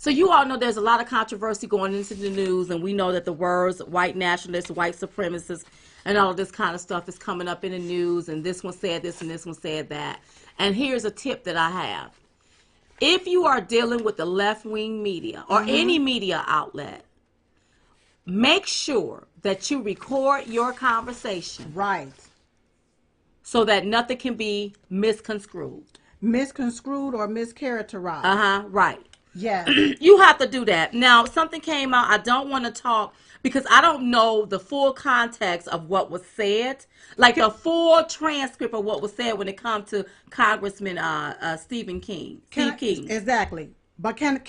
So you all know there's a lot of controversy going into the news, and we know that the words white nationalists, white supremacists, and all this kind of stuff is coming up in the news, and this one said this and this one said that. And here's a tip that I have. If you are dealing with the left-wing media or any media outlet, make sure that you record your conversation. Right. So that nothing can be misconstrued. Misconstrued or mischaracterized. Right. Yeah. You have to do that. Now, something came out. I don't want to talk because I don't know the full context of what was said. Like the full transcript of what was said when it comes to Congressman Steve King. Exactly. But can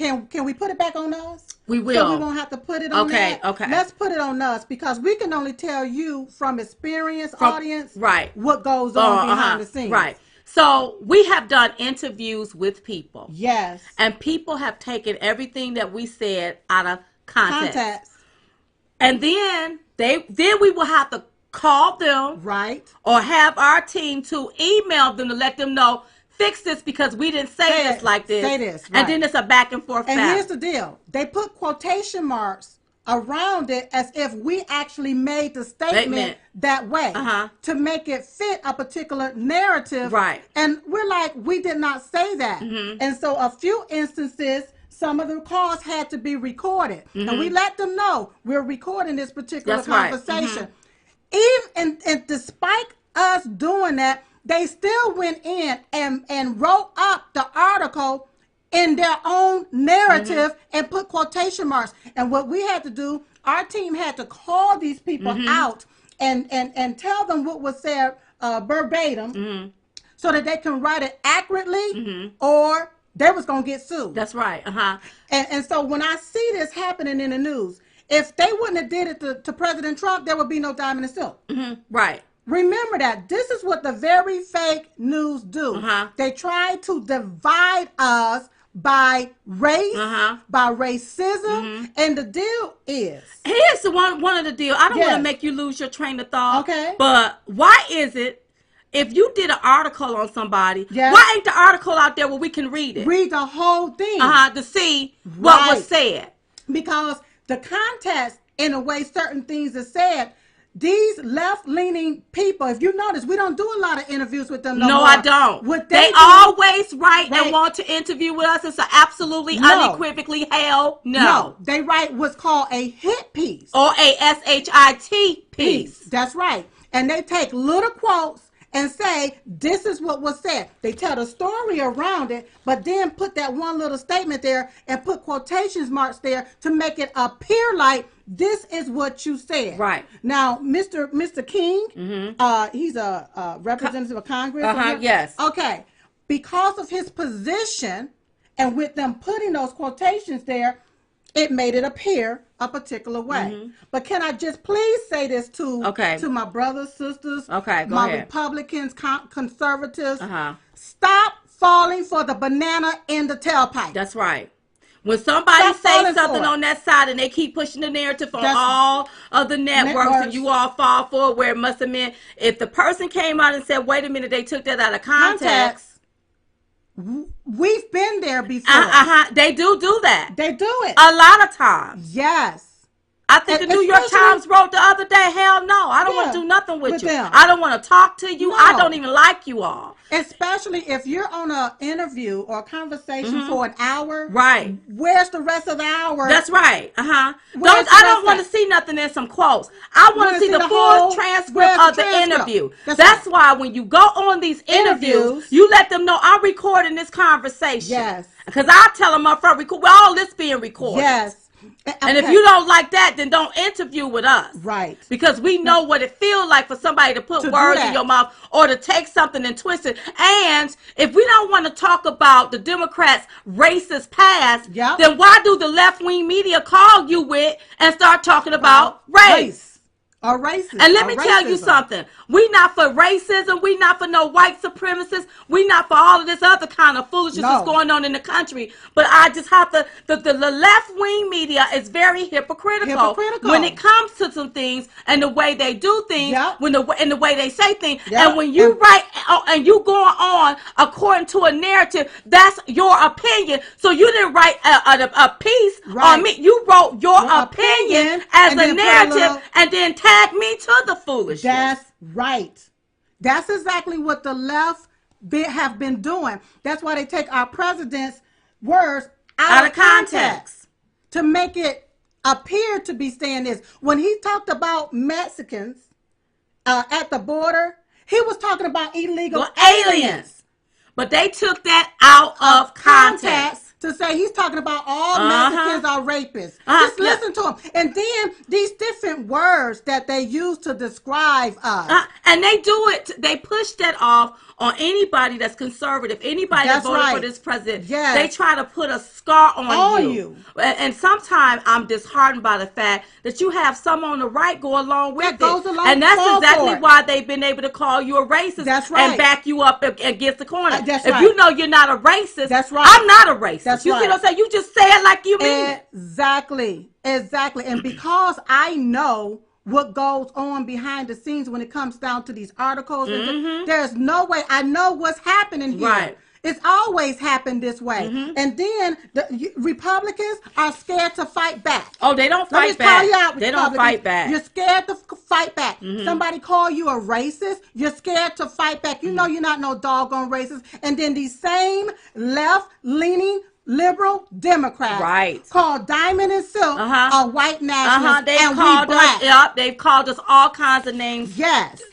we put it back on us? We will. So we won't have to put it on that? Okay. Let's put it on us because we can only tell you from experience, audience, right, what goes on behind the scenes. Right. So we have done interviews with people. Yes. And people have taken everything that we said out of context. And then we will have to call them. Right. Or have our team to email them to let them know, fix this because we didn't say this like this. Say this. Right. And then it's a back and forth. And here's the deal. They put quotation marks around it as if we actually made the statement that way to make it fit a particular narrative. Right. And we're like, we did not say that. And so a few instances, some of the calls had to be recorded. And we let them know we're recording this particular conversation. Even and despite us doing that, they still went in and wrote up the article in their own narrative and put quotation marks. And what we had to do, our team had to call these people out and tell them what was said verbatim so that they can write it accurately or they was going to get sued. That's right. And so when I see this happening in the news, if they wouldn't have did it to President Trump, there would be no diamond and silk. Right. Remember that. This is what the very fake news do. They try to divide us by race, by racism, and the deal is... Here's one of the deal. I don't want to make you lose your train of thought. Okay. But why is it, if you did an article on somebody, why ain't the article out there where we can read it? Read the whole thing. To see what was said. Because the context, in a way, certain things are said. These left-leaning people, if you notice, we don't do a lot of interviews with them. No, I don't. What they always write and want to interview with us. It's absolutely unequivocally hell no. No, they write what's called a hit piece. Or a SHIT piece. That's right. And they take little quotes and say, this is what was said. They tell the story around it, but then put that one little statement there and put quotations marks there to make it appear like this is what you said. Right. Now, Mr. King, he's a representative of Congress. Yes. Okay. Because of his position and with them putting those quotations there, it made it appear a particular way. But can I just please say this to my brothers, sisters, go my ahead. Republicans, conservatives, stop falling for the banana in the tailpipe. That's right. When somebody says something on that side and they keep pushing the narrative on all of the networks and you all fall for it, where it must have meant, if the person came out and said, wait a minute, they took that out of context. We've been there before. They do that. They do it. A lot of times. Yes. I think the New York Times wrote the other day, hell no, I don't want to do nothing with you. I don't want to talk to you. I don't even like you all. Especially if you're on an interview or a conversation for an hour. Right. Where's the rest of the hour? That's right. I don't want to see nothing in some quotes. I want to see the full transcript of the interview. That's why when you go on these interviews, you let them know I'm recording this conversation. Yes. Because I tell them up front, all this being recorded. Yes. And if you don't like that, then don't interview with us. Right. Because we know what it feels like for somebody to put words in your mouth or to take something and twist it. And if we don't want to talk about the Democrats' racist past, then why do the left-wing media call you with and start talking about race? Or racist. And let me tell you something. We not for racism. We not for no white supremacists. We not for all of this other kind of foolishness that's going on in the country. But I just have to, the left-wing media is very hypocritical when it comes to some things and the way they do things, and the way they say things. And when you write and you going on according to a narrative, that's your opinion. So you didn't write a piece on me. You wrote your opinion as a narrative and then tag me to the foolishness. That's right. That's exactly what the left have been doing. That's why they take our president's words out of context to make it appear to be saying this. When he talked about Mexicans at the border, he was talking about illegal aliens. But they took that out of context. To say he's talking about all Mexicans are rapists. Just listen to him. And then these different words that they use to describe us. And they do it. They push that off on anybody that's conservative, anybody that voted for this president. They try to put a scar on you. And sometimes I'm disheartened by the fact that you have some on the right go along with it. And that's exactly why they've been able to call you a racist and back you up against the corner. If you know you're not a racist, I'm not a racist. You see what I'm saying? You just say it like you mean it. Exactly. And because I know what goes on behind the scenes when it comes down to these articles, there's no way. I know what's happening here. It's always happened this way. And then the Republicans are scared to fight back. Oh, they don't fight back. They don't fight back. You're scared to fight back. Somebody call you a racist, you're scared to fight back. You know you're not no doggone racist. And then these same left-leaning liberal Democrats called Diamond and Silk are white nationalists, and we black. They've called us all kinds of names.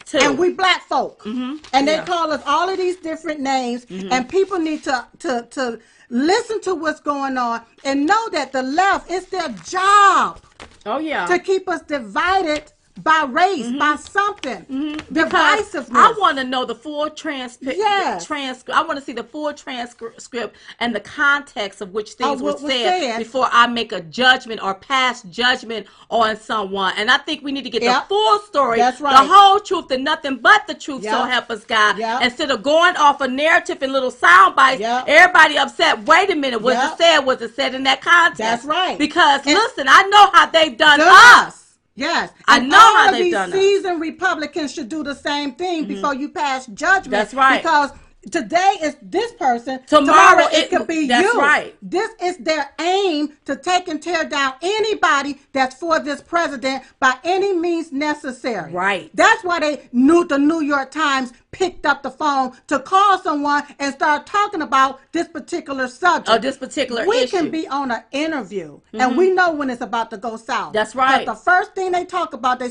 Too. And we black folk. And they call us all of these different names. And people need to listen to what's going on and know that the left, it's their job to keep us divided by race, by something. Divisiveness. I want to know the full transcript. I want to see the full transcript and the context of which things were said before I make a judgment or pass judgment on someone. And I think we need to get the full story, the whole truth, and nothing but the truth. So help us God. Instead of going off a narrative and little sound bites, everybody upset. Wait a minute, was it said? Was it said in that context? That's right. Because listen, I know how they've done us. Yes, I know how they've done it. Seasoned Republicans should do the same thing before you pass judgment. That's right. Because today is this person. Tomorrow it could be you. That's right. This is their aim to take and tear down anybody that's for this president by any means necessary. Right. That's why the New York Times picked up the phone to call someone and start talking about this particular subject. Or this particular issue. We can be on an interview and we know when it's about to go south. That's right. But the first thing they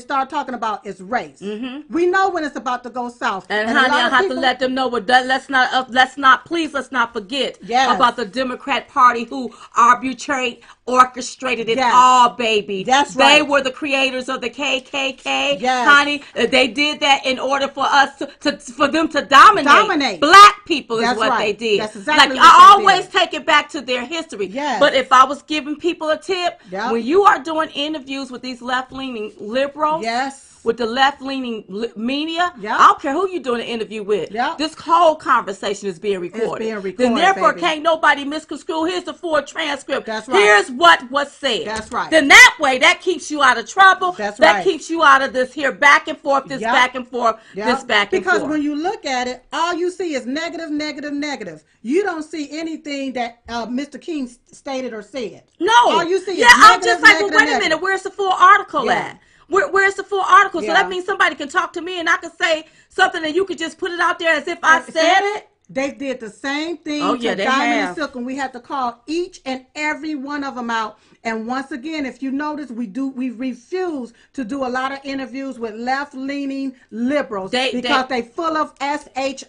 start talking about is race. We know when it's about to go south. And honey, I have to let them know what let's not forget about the Democrat Party who orchestrated it all, baby. That's right. They were the creators of the KKK, honey. They did that in order for us for them to dominate black people. Is what they did. That's exactly what I always take it back to their history. But if I was giving people a tip, when you are doing interviews with these left-leaning liberals, with the left-leaning media, I don't care who you're doing an interview with. This whole conversation is being recorded. It's being recorded, then therefore baby. Can't nobody misconstrue. Here's the full transcript. That's right. Here's what was said. That's right. Then that way, that keeps you out of trouble. That's that right. keeps you out of this here back and forth, this back and forth, this back and forth. Because when you look at it, all you see is negative, negative, negative. You don't see anything that Mr. King stated or said. No. All you see is I'm negative, just like, negative, well, wait a minute. Where's the full article at? Where's the full article? So Yeah. that means somebody can talk to me and I can say something and you could just put it out there as if I said it. They did the same thing Oh, to yeah, they Diamond have. and Silk, and we had to call each and every one of them out. And once again, if you notice, we refuse to do a lot of interviews with left-leaning liberals because they full of shit.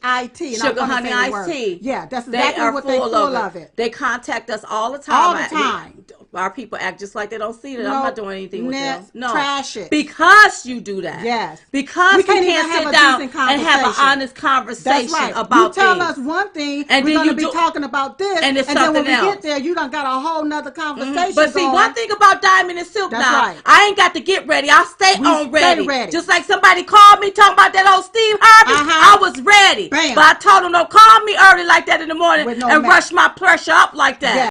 Sugar, honey, iced tea. Yeah, that's exactly what they full of it. They contact us all the time. All the time. Our people act just like they don't see that. No, I'm not doing anything with them. No. Trash it. Because you do that. Yes. Because we can't sit down and have an honest conversation about things. You tell things. us one thing, and we're then going to be talking about this, and it's then something when else. we get there, you done got a whole nother conversation But see, going. one thing about Diamond and Silk That's now, right. I ain't got to get ready. I stay ready. ready. Just like somebody called me talking about that old Steve Harvey, I was ready. Bam. But I told them, don't call me early like that in the morning With no and rush my pressure up like that. Yeah.